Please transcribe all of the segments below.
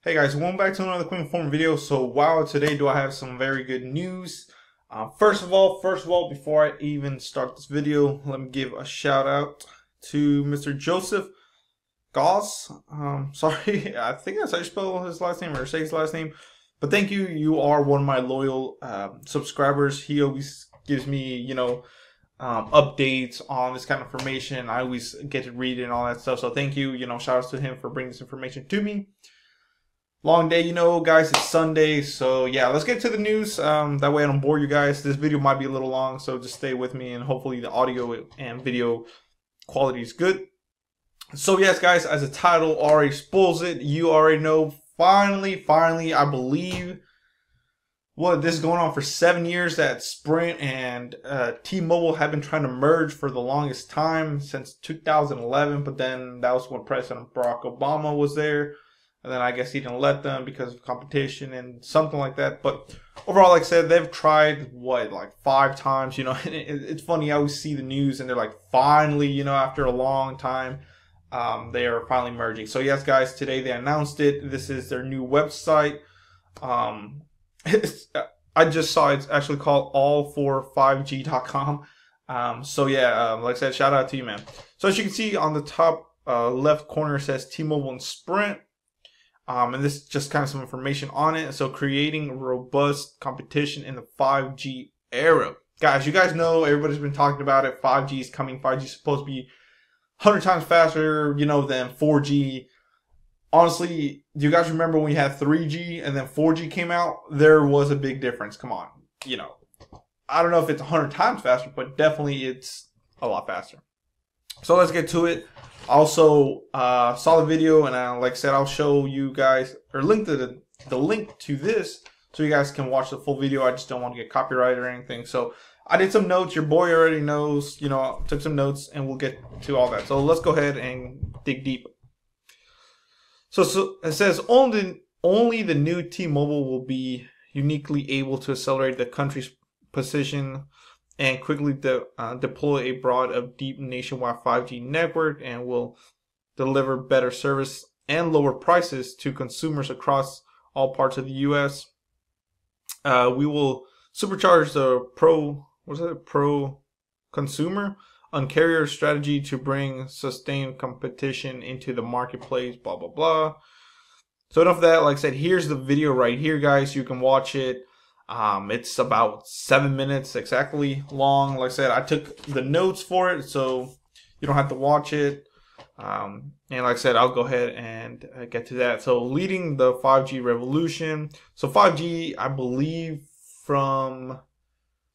Hey guys, welcome back to another quick informed video. So wow, today do I have some very good news. First of all, before I even start this video, let me give a shout out to Mr. Joseph Goss. Sorry, I think that's how you spell his last name or say his last name. But thank you. You are one of my loyal subscribers. He always gives me, updates on this kind of information. I always get to read it and all that stuff. So thank you. Shout outs to him for bringing this information to me. Long day, guys. It's Sunday, so yeah, let's get to the news. That way I don't bore you guys. This video might be a little long, so just stay with me, and hopefully the audio and video quality is good. So yes, guys, as the title already spoils it, you already know. Finally, I believe, this is going on for 7 years that Sprint and T-Mobile have been trying to merge for the longest time, since 2011. But then that was when President Barack Obama was there. And then I guess he didn't let them because of competition and something like that. But overall, like I said, they've tried, like 5 times, and it's funny. I always see the news and they're like, finally, after a long time, they are finally merging. So yes, guys, today they announced it. This is their new website. I just saw it's actually called all45g.com. So yeah, like I said, shout out to you, man. So as you can see on the top left corner, it says T-Mobile and Sprint. And this is just kind of some information on it. So creating robust competition in the 5G era. Guys, you guys know, everybody's been talking about it. 5G is coming. 5G is supposed to be 100 times faster, than 4G. Honestly, do you guys remember when you had 3G and then 4G came out? There was a big difference. Come on. I don't know if it's 100 times faster, but definitely it's a lot faster. So let's get to it. Also, saw the video, and like I said, I'll show you guys, or link to the link to this, so you guys can watch the full video. I just don't want to get copyrighted or anything. So I did some notes. Your boy already knows. Took some notes, and we'll get to all that. So let's go ahead and dig deep. So it says only the new T-Mobile will be uniquely able to accelerate the country's position and quickly deploy a broad of deep nationwide 5G network, and will deliver better service and lower prices to consumers across all parts of the U.S. We will supercharge the pro consumer Un-carrier strategy to bring sustained competition into the marketplace, blah, blah, blah. So enough of that. Like I said, here's the video right here, guys. You can watch it. It's about 7 minutes exactly long. Like I said, I took the notes for it, so you don't have to watch it. And like I said, I'll go ahead and get to that. So leading the 5G revolution. So 5G, I believe from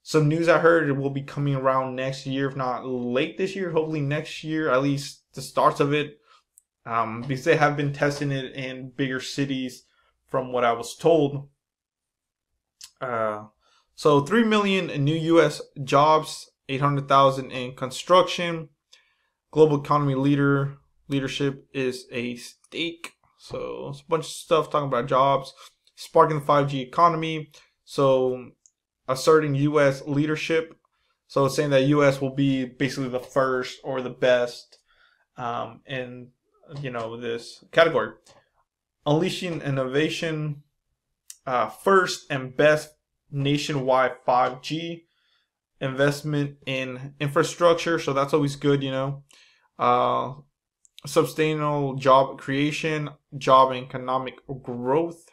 some news I heard, it will be coming around next year, if not late this year, hopefully next year, at least the starts of it. Because they have been testing it in bigger cities from what I was told. So 3 million in new U.S. jobs, 800,000 in construction. Global economy leadership is a stake. So it's a bunch of stuff talking about jobs, sparking the 5G economy. So asserting U.S. leadership. So it's saying that U.S. will be basically the first or the best in this category. Unleashing innovation. First and best nationwide 5G investment in infrastructure, so that's always good. Sustainable job creation, job and economic growth.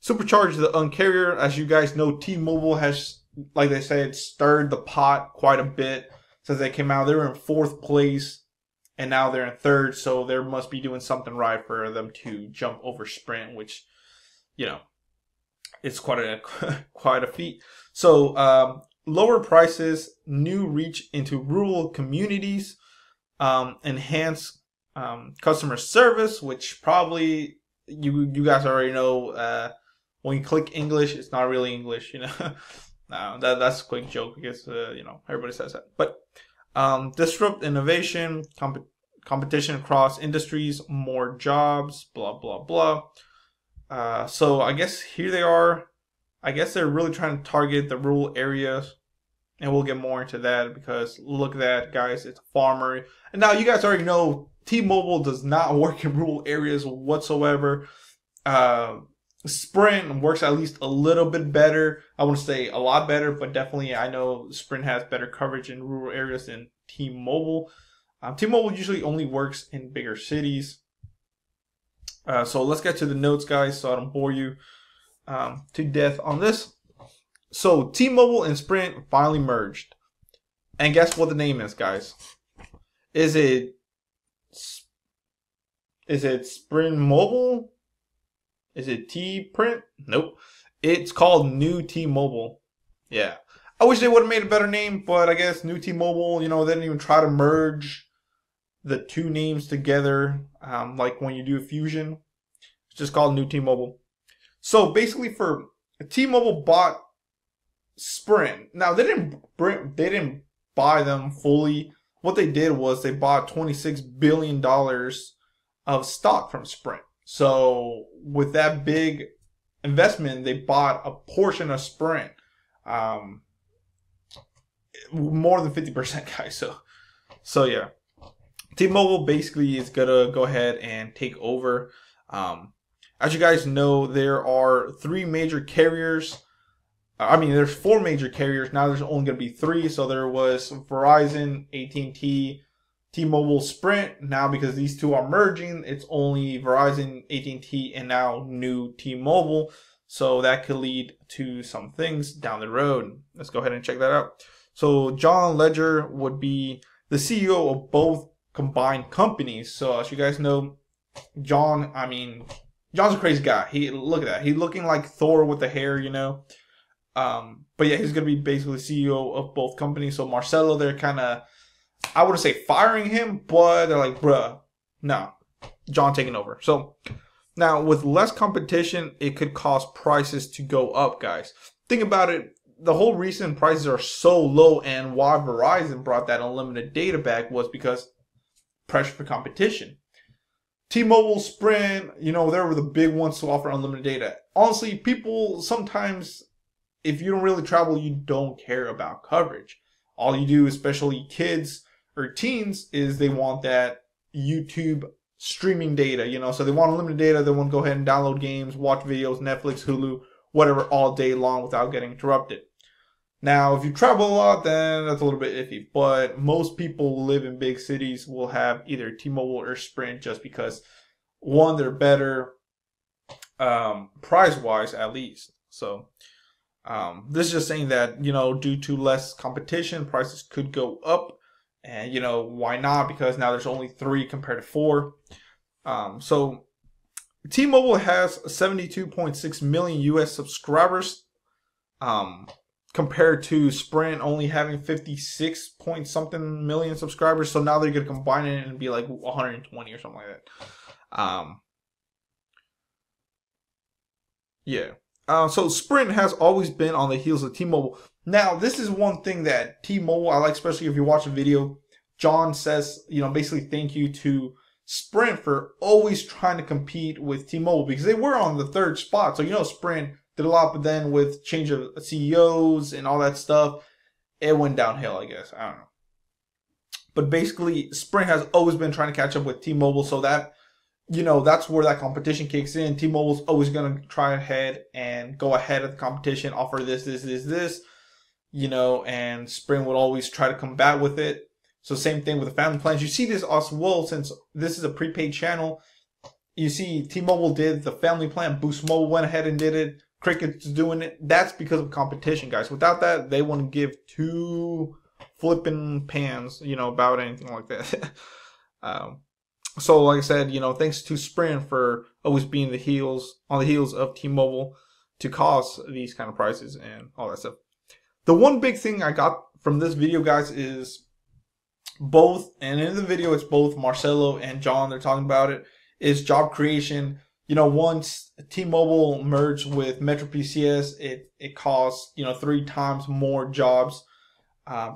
Supercharge the Un-carrier. As you guys know, T-Mobile has, like they said, stirred the pot quite a bit since they came out. They were in 4th place, and now they're in 3rd, so they must be doing something right for them to jump over Sprint, which, it's quite a feat. So lower prices, new reach into rural communities, enhance customer service, which probably you guys already know. When you click English, it's not really English. No, that's a quick joke because everybody says that. But disrupt innovation, competition across industries, more jobs, blah blah blah. So I guess here they are. I guess they're really trying to target the rural areas, and we'll get more into that because look at that, guys. It's a farmer. And now you guys already know T-Mobile does not work in rural areas whatsoever. Sprint works at least a little bit better. I wouldn't say a lot better, but definitely I know Sprint has better coverage in rural areas than T-Mobile. T-Mobile usually only works in bigger cities. So let's get to the notes, guys, so I don't bore you to death on this. So T-Mobile and Sprint finally merged. And guess what the name is, guys? Is it Sprint Mobile? Is it T-Print? Nope. It's called New T-Mobile. Yeah. I wish they would have made a better name, but I guess New T-Mobile, you know, they didn't even try to merge the two names together like when you do a fusion. It's just called New T-Mobile. So basically for T-Mobile bought Sprint. Now they didn't buy them fully. What they did was they bought $26 billion of stock from Sprint. So with that big investment, they bought a portion of Sprint, more than 50%, guys. So yeah, T-Mobile basically is gonna go ahead and take over. As you guys know, there are three major carriers. I mean, there's four major carriers. Now there's only going to be three. So there was Verizon, AT&T, T-Mobile, Sprint. Now because these two are merging, it's only Verizon, AT&T, and now New T-Mobile. So that could lead to some things down the road. Let's go ahead and check that out. So John Ledger would be the CEO of both combined companies. So as you guys know, John's a crazy guy. Look at that. He's looking like Thor with the hair, you know. But yeah, he's going to be basically CEO of both companies. So Marcelo, they're kind of, I wouldn't say firing him, but they're like, bruh, no, John taking over. So now with less competition, it could cause prices to go up, guys. Think about it. The whole reason prices are so low and why Verizon brought that unlimited data back was because pressure for competition. T-Mobile, Sprint, you know, they were the big ones to offer unlimited data. Honestly, people sometimes, if you don't really travel, you don't care about coverage. All you do, especially kids or teens, is they want that YouTube streaming data, you know. So they want unlimited data. They want to go ahead and download games, watch videos, Netflix, Hulu, whatever, all day long without getting interrupted. Now, if you travel a lot, then that's a little bit iffy. But most people who live in big cities will have either T-Mobile or Sprint just because, one, they're better price-wise at least. So this is just saying that, you know, due to less competition, prices could go up. And, you know, why not? Because now there's only three compared to four. So T-Mobile has 72.6 million US subscribers, compared to Sprint only having 56 point something million subscribers. So now they're going to combine it and be like 120 or something like that. Yeah. So Sprint has always been on the heels of T-Mobile. Now, this is one thing that T-Mobile, I like, especially if you watch a video, John says, you know, basically thank you to Sprint for always trying to compete with T-Mobile because they were on the third spot. So, you know, Sprint did a lot, but then with change of CEOs and all that stuff, it went downhill, I guess. I don't know. But basically, Sprint has always been trying to catch up with T-Mobile, so that, you know, that's where that competition kicks in. T-Mobile's always going to try ahead and go ahead of the competition, offer this, you know, and Sprint would always try to combat with it. So same thing with the family plans. You see this as well, since this is a prepaid channel. You see T-Mobile did the family plan. Boost Mobile went ahead and did it. Cricket's doing it. That's because of competition, guys. Without that, they wouldn't give two flipping pans, you know, about anything like that. So like I said, you know, thanks to Sprint for always being on the heels of T-Mobile to cause these kind of prices and all that stuff. The one big thing I got from this video, guys, is both, and in the video it's both Marcelo and John, they're talking about it, is job creation. You know, once T-Mobile merged with Metro PCS, it costs, you know, 3 times more jobs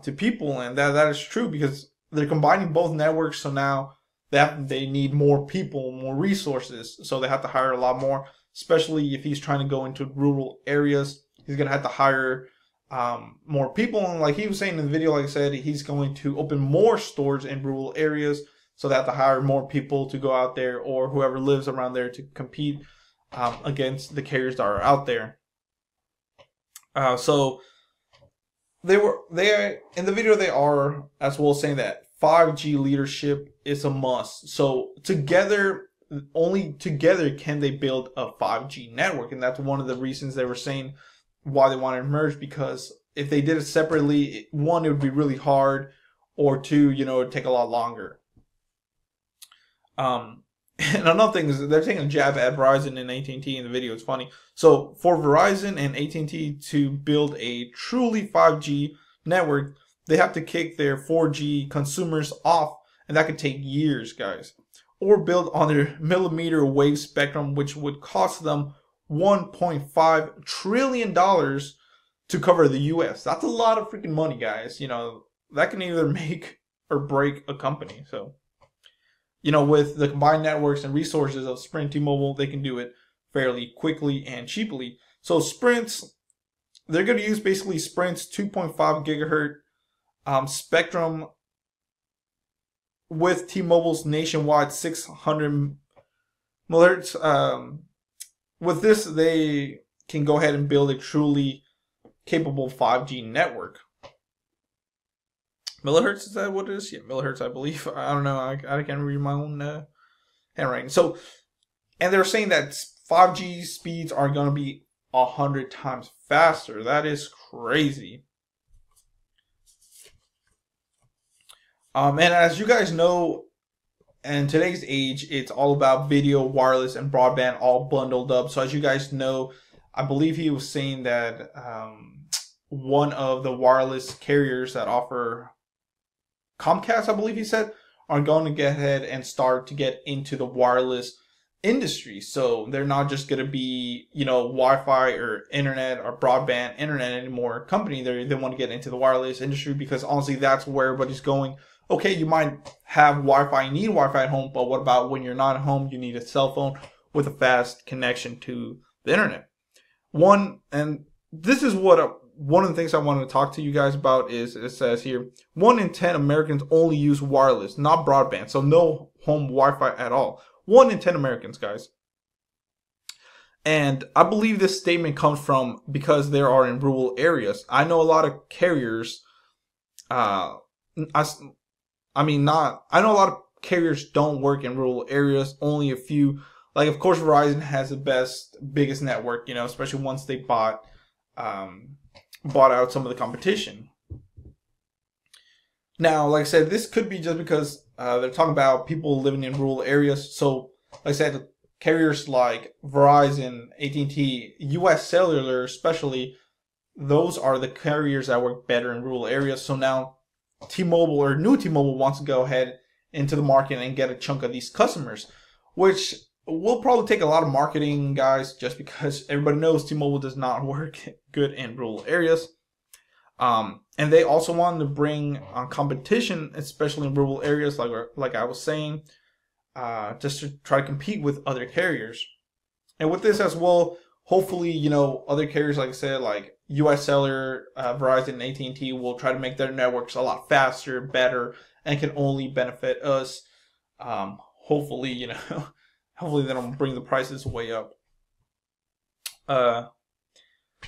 to people, and that is true because they're combining both networks. So now they need more people, more resources, so they have to hire a lot more. Especially if he's trying to go into rural areas, he's gonna have to hire more people. And like he was saying in the video, like I said, he's going to open more stores in rural areas. So they have to hire more people to go out there, or whoever lives around there to compete against the carriers that are out there. So they in the video, they are as well saying that 5G leadership is a must. So only together can they build a 5G network, and that's one of the reasons they were saying why they want to merge, because if they did it separately, one, it would be really hard, or two, it would take a lot longer. And another thing is they're taking a jab at Verizon and AT&T in the video. It's funny. So for Verizon and AT&T to build a truly 5G network, they have to kick their 4G consumers off, and that could take years, guys. Or build on their millimeter wave spectrum, which would cost them $1.5 trillion to cover the US. That's a lot of freaking money, guys. That can either make or break a company. So, with the combined networks and resources of Sprint, T-Mobile, they can do it fairly quickly and cheaply. So they're going to use basically Sprint's 2.5 gigahertz spectrum with T-Mobile's nationwide 600 megahertz. With this, they can go ahead and build a truly capable 5G network. Millihertz, is that what it is? Yeah, millihertz, I believe. I don't know. I can't read my own handwriting. So, and they're saying that 5G speeds are going to be 100 times faster. That is crazy. And as you guys know, in today's age, it's all about video, wireless, and broadband all bundled up. So as you guys know, I believe he was saying that one of the wireless carriers that offer Comcast, I believe he said, are going to get ahead and start to get into the wireless industry. So they're not just going to be, Wi-Fi or internet or broadband internet anymore company. They want to get into the wireless industry, because honestly, that's where everybody's going. Okay, you might have Wi-Fi, you need Wi-Fi at home, but what about when you're not at home? You need a cell phone with a fast connection to the internet. And this is what one of the things I wanted to talk to you guys about is, it says here, 1 in 10 Americans only use wireless, not broadband. So no home Wi-Fi at all. 1 in 10 Americans, guys. And I believe this statement comes from because they are in rural areas. I know a lot of carriers, I know a lot of carriers don't work in rural areas, only a few. Like, of course, Verizon has the biggest network, especially once they bought out some of the competition. Now, like I said, this could be just because they're talking about people living in rural areas. So, like I said, carriers like Verizon, AT&T, US Cellular especially, those are the carriers that work better in rural areas. So now T-Mobile or new T-Mobile wants to go ahead into the market and get a chunk of these customers, which will probably take a lot of marketing, guys, just because everybody knows T-Mobile does not work good in rural areas. And they also want to bring on competition, especially in rural areas, like I was saying, just to try to compete with other carriers. And with this as well, hopefully, other carriers, like I said, like US Cellular, Verizon, and AT&T will try to make their networks a lot faster, better, and can only benefit us. Hopefully, hopefully they don't bring the prices way up.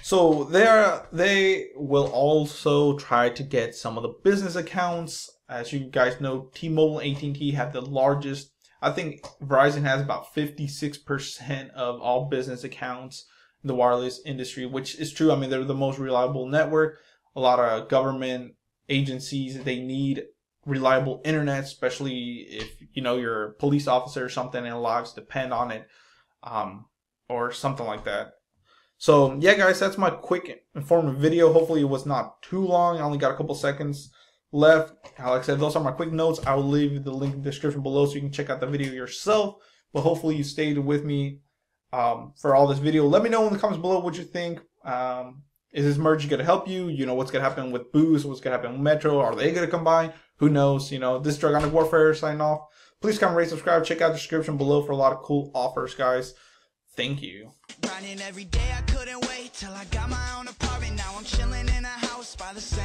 So they will also try to get some of the business accounts. As you guys know, T-Mobile and AT&T have the largest. I think Verizon has about 56% of all business accounts in the wireless industry, which is true. I mean, they're the most reliable network. A lot of government agencies, they need reliable internet, especially if you're a police officer or something and lives depend on it, or something like that. So yeah, guys, that's my quick informative video. Hopefully it was not too long. I only got a couple seconds left. Like I said, those are my quick notes. I will leave the link in the description below so you can check out the video yourself. But hopefully you stayed with me for all this video. Let me know in the comments below what you think. Is this merge going to help you? What's going to happen with Boost? What's going to happen with Metro? Are they going to combine? Who knows? This is Dragonic Warfare signing off. Please comment, rate, subscribe. Check out the description below for a lot of cool offers, guys. Thank you. Grinding every day, I couldn't wait till I got my own apartment. Now I'm chilling in a house by the same.